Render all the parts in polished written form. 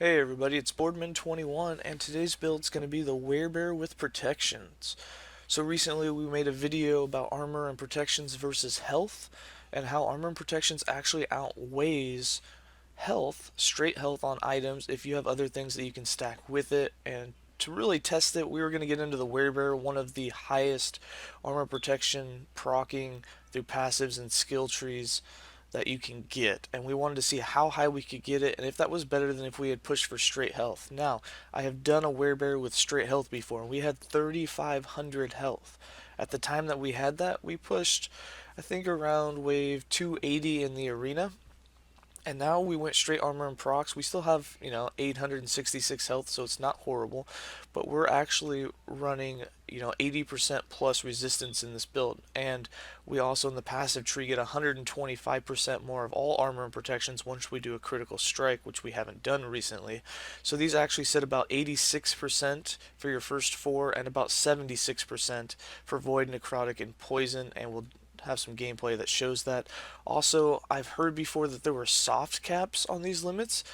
Hey everybody, it's Boardman21 and today's build is going to be the Werebear with protections. So recently we made a video about armor and protections versus health and how armor and protections actually outweighs health, straight health on items if you have other things that you can stack with it. And to really test it, we were going to get into the Werebear, one of the highest armor protection procking through passives and skill trees that you can get, and we wanted to see how high we could get it and if that was better than if we had pushed for straight health. Now, I have done a werebear with straight health before, and we had 3,500 health. At the time that we had that, we pushed, I think, around wave 280 in the arena, and now we went straight armor and procs. We still have, 866 health, so it's not horrible. But we're actually running, 80% plus resistance in this build. And we also, in the passive tree, get 125% more of all armor and protections once we do a critical strike, which we haven't done recently. So these actually set about 86% for your first four and about 76% for void, necrotic, and poison. And we'll have some gameplay that shows that. Also, I've heard before that there were soft caps on these limits,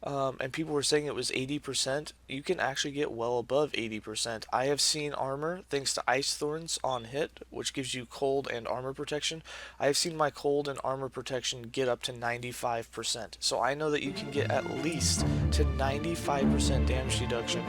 and people were saying it was 80%. You can actually get well above 80%. I have seen armor, thanks to Ice Thorns on hit, which gives you cold and armor protection. I have seen my cold and armor protection get up to 95%. So I know that you can get at least to 95% damage deduction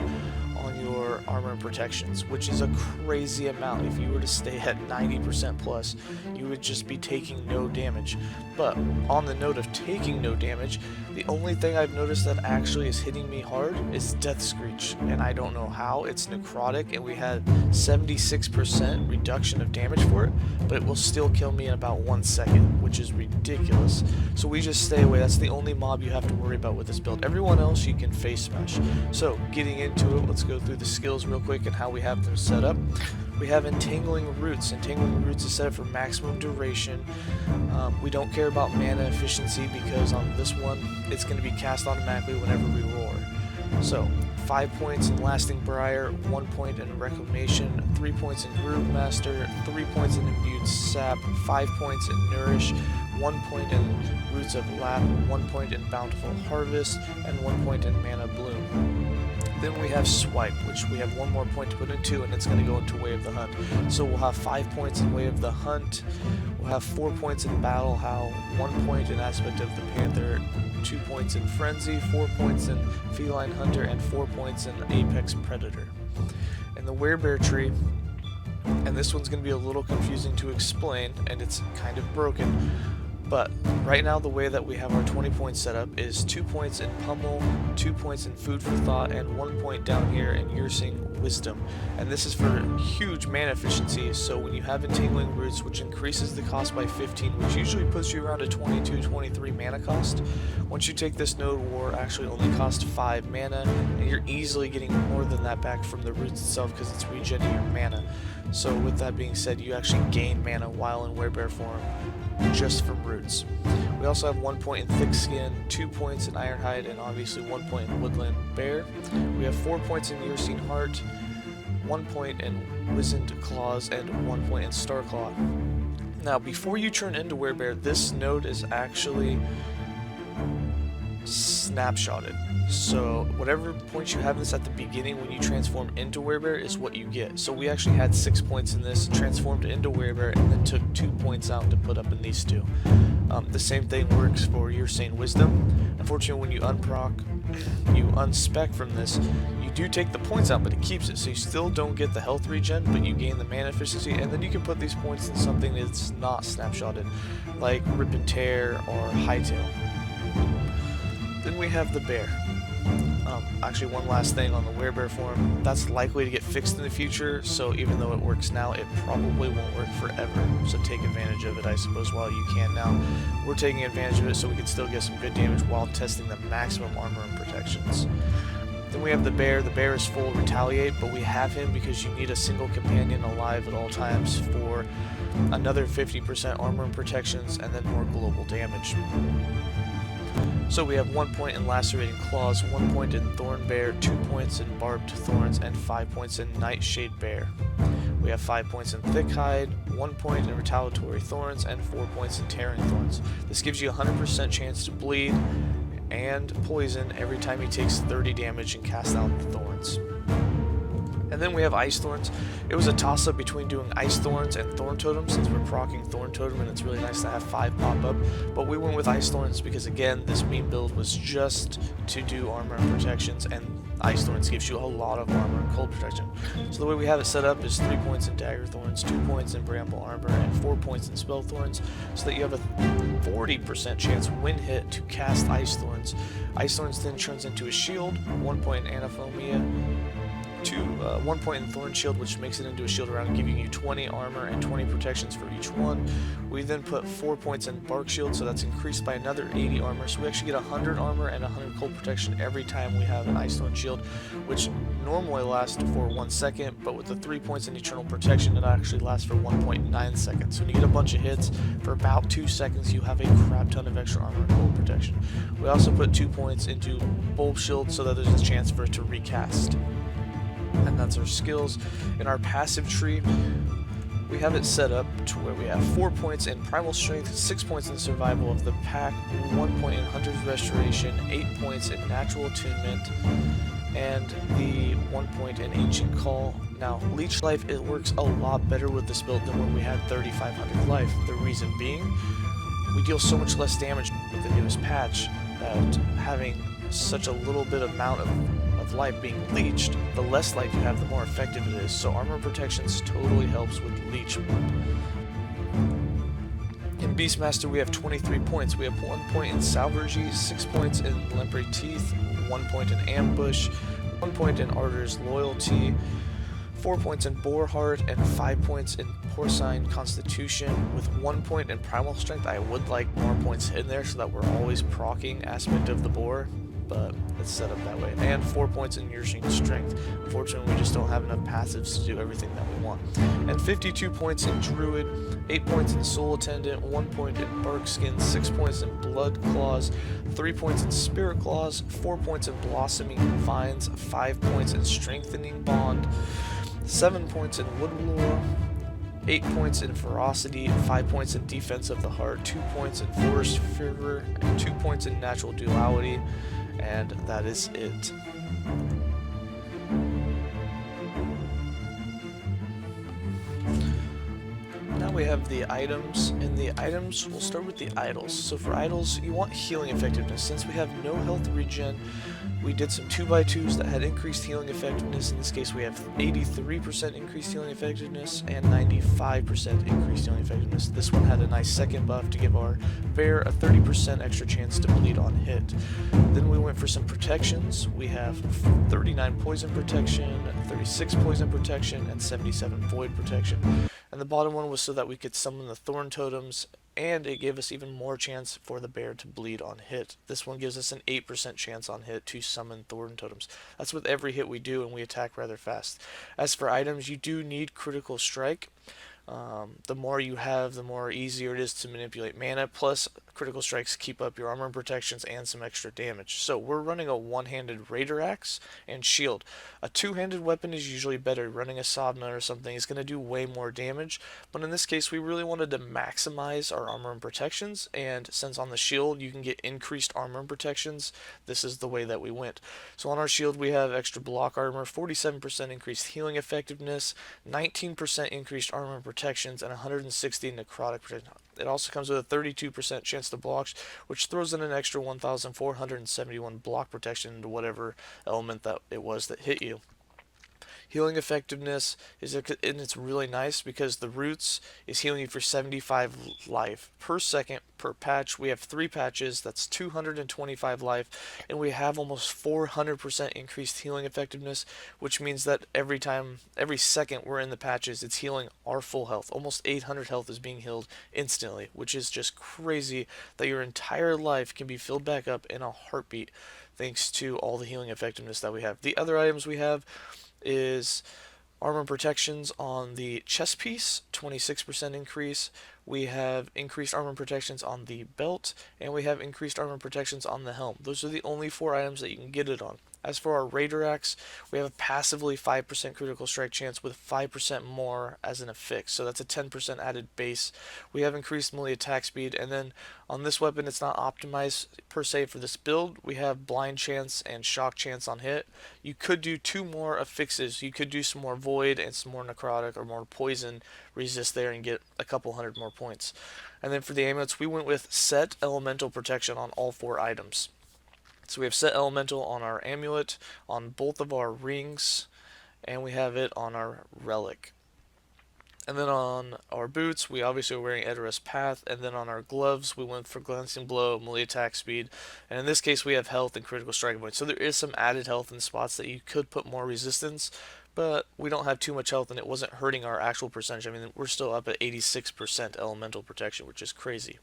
on your armor and protections, which is a crazy amount. If you were to stay at 90% plus, you would just be taking no damage. But on the note of taking no damage, the only thing I've noticed that actually is hitting me hard is Death Screech, and I don't know how. It's necrotic, and we had 76% reduction of damage for it, but it will still kill me in about 1 second, which is ridiculous. So we just stay away. That's the only mob you have to worry about with this build. Everyone else you can face smash. So getting into it, let's go through the skills real quick and how we have them set up. We have Entangling Roots. Entangling Roots is set up for maximum duration. We don't care about mana efficiency because on this one, it's going to be cast automatically whenever we roar. So, 5 points in Lasting Briar, 1 point in Reclamation, 3 points in Groove Master, 3 points in Imbued Sap, 5 points in Nourish, 1 point in Roots of Lap, 1 point in Bountiful Harvest, and 1 point in Mana Bloom. Then we have Swipe, which we have 1 more point to put into, and it's going to go into Way of the Hunt. So we'll have 5 points in Way of the Hunt, we'll have 4 points in Battle Howl, 1 point in Aspect of the Panther, 2 points in Frenzy, 4 points in Feline Hunter, and 4 points in Apex Predator. And the Werebear tree, and this one's going to be a little confusing to explain, and it's kind of broken, but right now the way that we have our 20 points set up is 2 points in Pummel, 2 points in Food for Thought, and 1 point down here in Yursing Wisdom. And this is for huge mana efficiency, so when you have Entangling Roots, which increases the cost by 15, which usually puts you around a 22-23 mana cost, once you take this Node War, actually only costs 5 mana, and you're easily getting more than that back from the roots itself because it's regenerating your mana. So with that being said, you actually gain mana while in Werebear form just from roots. We also have 1 point in Thick Skin, 2 points in Ironhide, and obviously 1 point in Woodland Bear. We have 4 points in Yursing Heart, 1 point in Wizened Claws, and 1 point in Starclaw. Now, before you turn into Werebear, this node is actually snapshotted. So whatever points you have in this at the beginning when you transform into Werebear is what you get. So we actually had 6 points in this, transformed into Werebear, and then took 2 points out to put up in these two. The same thing works for Yursing Wisdom. Unfortunately, when you unproc, you unspec from this, you do take the points out, but it keeps it. So you still don't get the health regen, but you gain the mana efficiency, and then you can put these points in something that's not snapshotted, like Rip and Tear or Hightail. Then we have the Bear. Actually, one last thing on the Werebear form, that's likely to get fixed in the future, so even though it works now, it probably won't work forever. So take advantage of it, I suppose, while you can now. We're taking advantage of it so we can still get some good damage while testing the maximum armor and protections. Then we have the Bear. The Bear is full Retaliate, but we have him because you need a single companion alive at all times for another 50% armor and protections and then more global damage. So we have 1 point in Lacerating Claws, 1 point in Thorn Bear, 2 points in Barbed Thorns, and 5 points in Nightshade Bear. We have 5 points in Thick Hide, 1 point in Retaliatory Thorns, and 4 points in Tearing Thorns. This gives you a 100% chance to bleed, and poison every time he takes 30 damage and casts out thorns. And then we have Ice Thorns. It was a toss-up between doing Ice Thorns and Thorn Totem, since we're proccing Thorn Totem and it's really nice to have 5 pop up. But we went with Ice Thorns because, again, this meme build was just to do armor and protections, and Ice Thorns gives you a lot of armor and cold protection. So the way we have it set up is 3 points in Dagger Thorns, 2 points in Bramble Armor, and 4 points in Spell Thorns, so that you have a 40% chance when hit to cast Ice Thorns. Ice Thorns then turns into a shield, 1 point in Anaphomia, 1 point in Thorn Shield, which makes it into a shield around, giving you 20 armor and 20 protections for each one. We then put 4 points in Bark Shield, so that's increased by another 80 armor, so we actually get 100 armor and 100 cold protection every time we have an Ice Thorn Shield, which normally lasts for 1 second, but with the 3 points in Eternal Protection, it actually lasts for 1.9 seconds. So when you get a bunch of hits, for about 2 seconds, you have a crap ton of extra armor and cold protection. We also put 2 points into Bulb Shield, so that there's a chance for it to recast. And that's our skills. In our passive tree, we have it set up to where we have 4 points in Primal Strength, 6 points in Survival of the Pack, 1 point in Hunter's Restoration, 8 points in Natural Attunement, and the 1 point in Ancient Call. Now, Leech Life, it works a lot better with this build than when we had 3,500 life. The reason being, we deal so much less damage with the newest patch that having such a little bit amount of life being leeched, the less life you have, the more effective it is. So armor protections totally helps with leech. In Beastmaster, we have 23 points. We have 1 point in Salvergy, 6 points in Lamprey Teeth, 1 point in Ambush, 1 point in Ardor's Loyalty, 4 points in Boarheart, and 5 points in Porcine Constitution, with 1 point in Primal Strength. I would like more points in there so that we're always proccing Aspect of the Boar, but it's set up that way. And 4 points in Nourishing Strength. Unfortunately, we just don't have enough passives to do everything that we want. And 52 points in Druid, 8 points in Soul Attendant, 1 point in Bark Skin, 6 points in Blood Claws, 3 points in Spirit Claws, 4 points in Blossoming Vines, 5 points in Strengthening Bond, 7 points in Woodlore, 8 points in Ferocity, 5 points in Defense of the Heart, 2 points in Forest Fervor, and 2 points in Natural Duality, and that is it. Now we have the items. In the items, we'll start with the idols. So for idols, you want healing effectiveness. Since we have no health regen, we did some 2x2s that had increased healing effectiveness. In this case, we have 83% increased healing effectiveness and 95% increased healing effectiveness. This one had a nice second buff to give our bear a 30% extra chance to bleed on hit. Then we went for some protections. We have 39 poison protection, 36 poison protection, and 77 void protection. And the bottom one was so that we could summon the Thorn Totems, and it gave us even more chance for the bear to bleed on hit. This one gives us an 8% chance on hit to summon Thorn Totems. That's with every hit we do, and we attack rather fast. As for items, you do need Critical Strike. The more you have, the more easier it is to manipulate mana, plus critical strikes keep up your armor and protections and some extra damage. So we're running a one-handed Raider Axe and shield. A two-handed weapon is usually better. Running a Sadna or something is going to do way more damage, but in this case we really wanted to maximize our armor and protections, and since on the shield you can get increased armor and protections, this is the way that we went. So on our shield we have extra block armor, 47% increased healing effectiveness, 19% increased armor and protections, and 160 necrotic protection. It also comes with a 32% chance to block, which throws in an extra 1,471 block protection into whatever element that it was that hit you. Healing effectiveness is, and it's really nice because the roots is healing you for 75 life per second per patch. We have 3 patches, that's 225 life, and we have almost 400% increased healing effectiveness, which means that every second we're in the patches, it's healing our full health. Almost 800 health is being healed instantly, which is just crazy that your entire life can be filled back up in a heartbeat thanks to all the healing effectiveness that we have. The other items we have is armor protections on the chest piece, 26% increase. We have increased armor protections on the belt, and we have increased armor protections on the helm. Those are the only 4 items that you can get it on. As for our Raider Axe, we have a passively 5% critical strike chance with 5% more as an affix, so that's a 10% added base. We have increased melee attack speed, and then on this weapon it's not optimized per se for this build. We have blind chance and shock chance on hit. You could do two more affixes. You could do some more void and some more necrotic or more poison resist there and get a couple hundred more points. And then for the amulets, we went with set elemental protection on all four items. So we have set elemental on our amulet, on both of our rings, and we have it on our relic. And then on our boots, we obviously are wearing Edoras Path, and then on our gloves, we went for Glancing Blow, melee attack speed, and in this case we have health and critical strike points. So there is some added health in spots that you could put more resistance, but we don't have too much health and it wasn't hurting our actual percentage. I mean, we're still up at 86% elemental protection, which is crazy.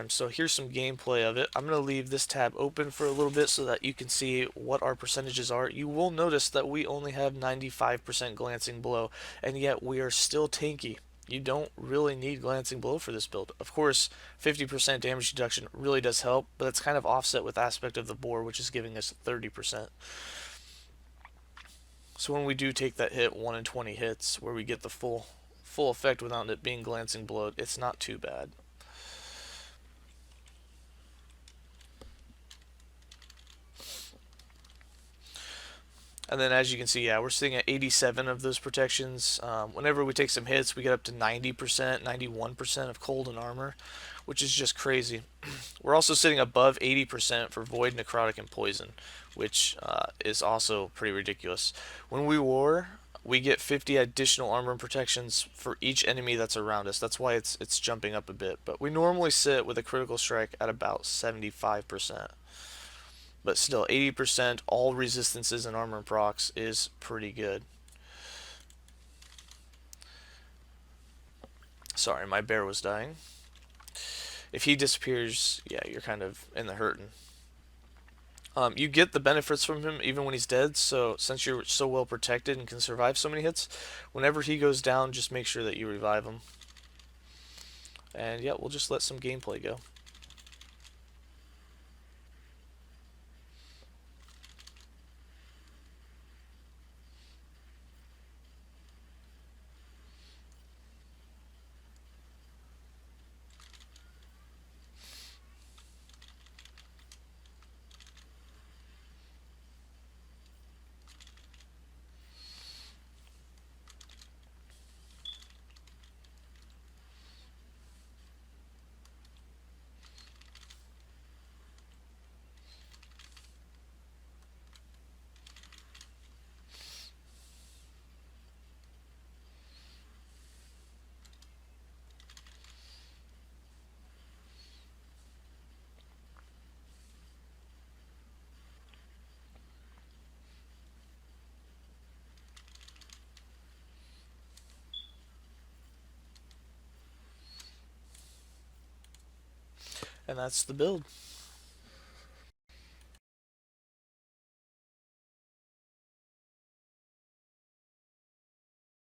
So here's some gameplay of it. I'm going to leave this tab open for a little bit so that you can see what our percentages are. You will notice that we only have 95% Glancing Blow, and yet we are still tanky. You don't really need Glancing Blow for this build. Of course, 50% damage reduction really does help, but it's kind of offset with Aspect of the Boar, which is giving us 30%. So when we do take that hit, 1 in 20 hits, where we get the full effect without it being Glancing Blow, it's not too bad. And then as you can see, yeah, we're sitting at 87 of those protections. Whenever we take some hits, we get up to 90%, 91% of cold and armor, which is just crazy. We're also sitting above 80% for void, necrotic, and poison, which is also pretty ridiculous. When we war, we get 50 additional armor and protections for each enemy that's around us. That's why it's jumping up a bit. But we normally sit with a critical strike at about 75%. But still, 80% all resistances and armor and procs is pretty good. Sorry, my bear was dying. If he disappears, yeah, you're kind of in the hurting. You get the benefits from him even when he's dead, so since you're so well protected and can survive so many hits, whenever he goes down, just make sure that you revive him. And yeah, we'll just let some gameplay go. And that's the build.